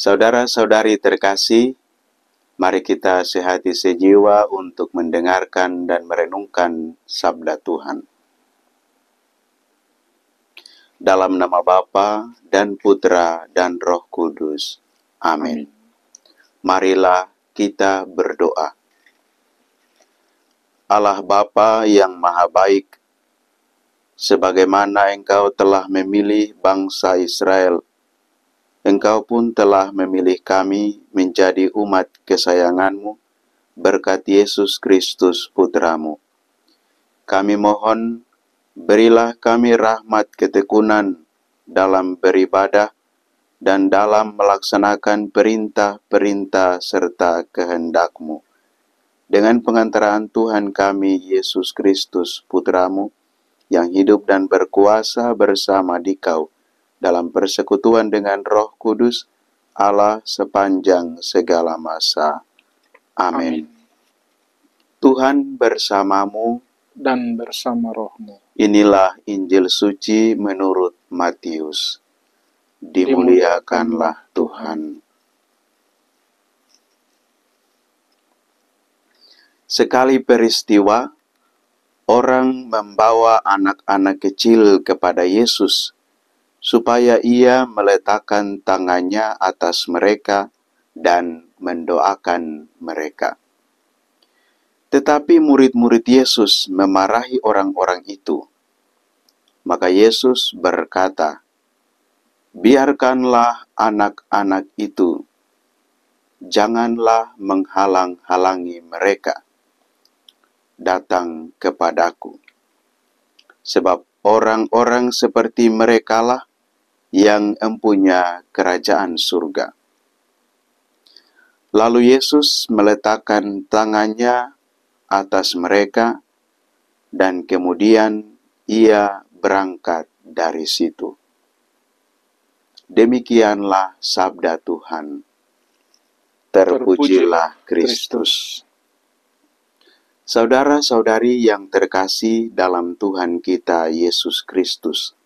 Saudara-saudari terkasih, mari kita sehati sejiwa untuk mendengarkan dan merenungkan sabda Tuhan. Dalam nama Bapa dan Putra dan Roh Kudus. Amin. Marilah kita berdoa. Allah Bapa yang Maha Baik, sebagaimana Engkau telah memilih bangsa Israel, Engkau pun telah memilih kami menjadi umat kesayangan-Mu berkat Yesus Kristus Putra-Mu. Kami mohon, berilah kami rahmat ketekunan dalam beribadah dan dalam melaksanakan perintah-perintah serta kehendak-Mu. Dengan pengantaraan Tuhan kami, Yesus Kristus Putra-Mu, yang hidup dan berkuasa bersama Dikau, dalam persekutuan dengan Roh Kudus, Allah sepanjang segala masa. Amin. Tuhan bersamamu dan bersama rohmu. Inilah Injil suci menurut Matius. Dimuliakanlah Tuhan. Sekali peristiwa, orang membawa anak-anak kecil kepada Yesus, supaya ia meletakkan tangannya atas mereka dan mendoakan mereka. Tetapi murid-murid Yesus memarahi orang-orang itu. Maka Yesus berkata, "Biarkanlah anak-anak itu, janganlah menghalang-halangi mereka datang kepadaku. Sebab orang-orang seperti merekalah yang empunya kerajaan surga." Lalu Yesus meletakkan tangannya atas mereka, dan kemudian ia berangkat dari situ. Demikianlah sabda Tuhan. Terpujilah Kristus. Saudara-saudari yang terkasih dalam Tuhan kita Yesus Kristus,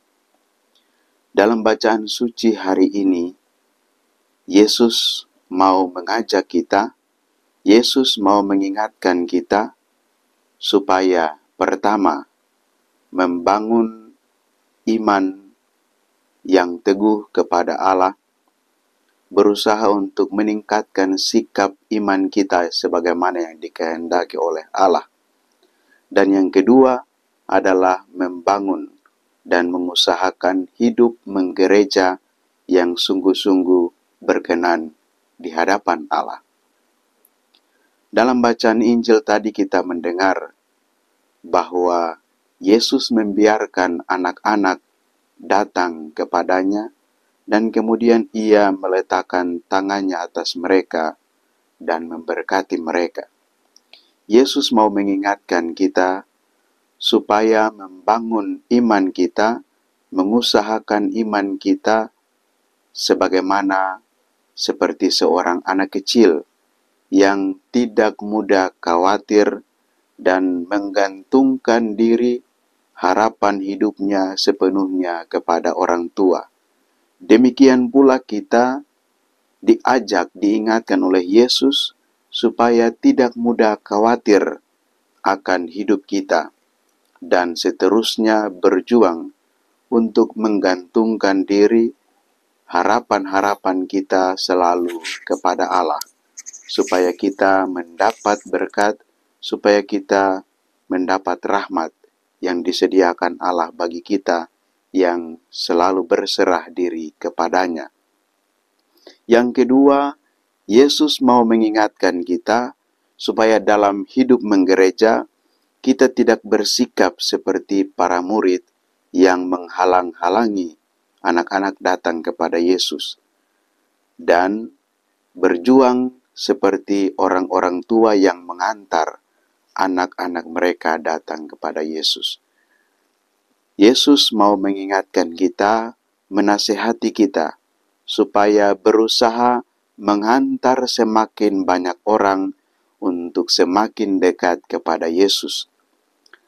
dalam bacaan suci hari ini, Yesus mau mengajak kita, Yesus mau mengingatkan kita, supaya pertama, membangun iman yang teguh kepada Allah, berusaha untuk meningkatkan sikap iman kita sebagaimana yang dikehendaki oleh Allah. Dan yang kedua adalah membangun dan mengusahakan hidup menggereja yang sungguh-sungguh berkenan di hadapan Allah. Dalam bacaan Injil tadi kita mendengar bahwa Yesus membiarkan anak-anak datang kepadanya, dan kemudian ia meletakkan tangannya atas mereka dan memberkati mereka. Yesus mau mengingatkan kita supaya membangun iman kita, mengusahakan iman kita sebagaimana seperti seorang anak kecil yang tidak mudah khawatir dan menggantungkan diri harapan hidupnya sepenuhnya kepada orang tua. Demikian pula kita diajak, diingatkan oleh Yesus supaya tidak mudah khawatir akan hidup kita dan seterusnya berjuang untuk menggantungkan diri, harapan-harapan kita selalu kepada Allah, supaya kita mendapat berkat, supaya kita mendapat rahmat yang disediakan Allah bagi kita yang selalu berserah diri kepadanya. Yang kedua, Yesus mau mengingatkan kita supaya dalam hidup menggereja kita tidak bersikap seperti para murid yang menghalang-halangi anak-anak datang kepada Yesus, dan berjuang seperti orang-orang tua yang mengantar anak-anak mereka datang kepada Yesus. Yesus mau mengingatkan kita, menasihati kita, supaya berusaha menghantar semakin banyak orang untuk semakin dekat kepada Yesus.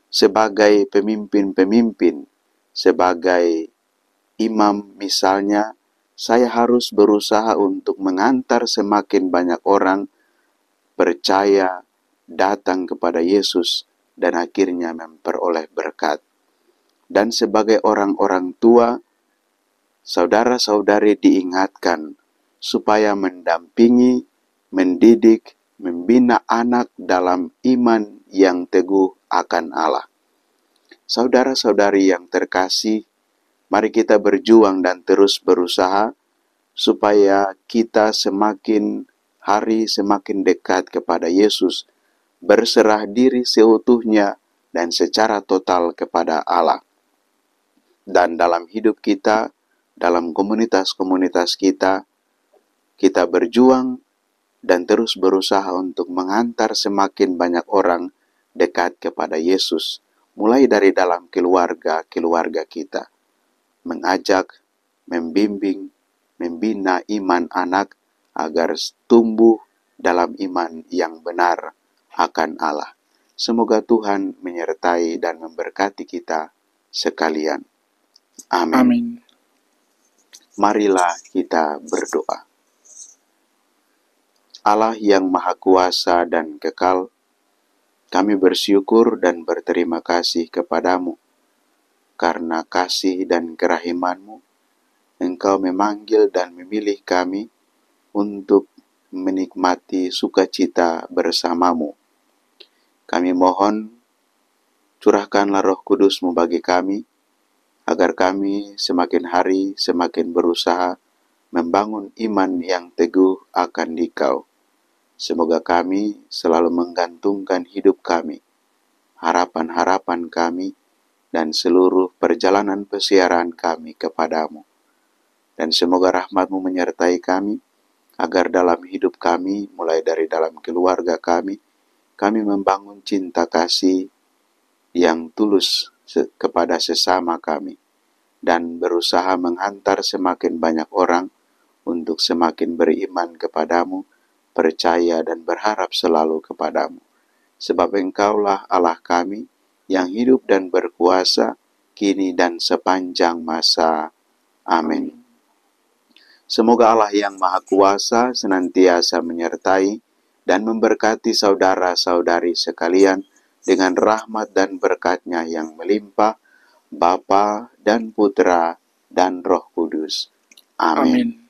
Sebagai pemimpin-pemimpin, sebagai imam misalnya, Saya harus berusaha untuk mengantar semakin banyak orang percaya, datang kepada Yesus, dan akhirnya memperoleh berkat. Dan sebagai orang-orang tua, saudara-saudari diingatkan supaya mendampingi, mendidik, membina anak dalam iman yang teguh akan Allah. Saudara-saudari yang terkasih, mari kita berjuang dan terus berusaha supaya kita semakin hari semakin dekat kepada Yesus, berserah diri seutuhnya dan secara total kepada Allah. Dan dalam hidup kita, dalam komunitas-komunitas kita, kita berjuang dan terus berusaha untuk mengantar semakin banyak orang dekat kepada Yesus, mulai dari dalam keluarga-keluarga kita. Mengajak, membimbing, membina iman anak agar tumbuh dalam iman yang benar akan Allah. Semoga Tuhan menyertai dan memberkati kita sekalian. Amin. Amin. Marilah kita berdoa. Allah yang Maha Kuasa dan Kekal, kami bersyukur dan berterima kasih kepadamu, karena kasih dan kerahiman-Mu, Engkau memanggil dan memilih kami untuk menikmati sukacita bersamamu. Kami mohon, curahkanlah Roh Kudus-Mu bagi kami, agar kami semakin hari semakin berusaha membangun iman yang teguh akan Dikau. Semoga kami selalu menggantungkan hidup kami, harapan-harapan kami, dan seluruh perjalanan pesiaran kami kepadamu. Dan semoga rahmat-Mu menyertai kami, agar dalam hidup kami, mulai dari dalam keluarga kami membangun cinta kasih yang tulus kepada sesama kami, dan berusaha menghantar semakin banyak orang untuk semakin beriman kepadamu, percaya dan berharap selalu kepadamu. Sebab Engkaulah Allah kami yang hidup dan berkuasa kini dan sepanjang masa. Amin. Semoga Allah yang Maha Kuasa senantiasa menyertai dan memberkati saudara-saudari sekalian dengan rahmat dan berkat-Nya yang melimpah, Bapa dan Putra dan Roh Kudus. Amin. Amin.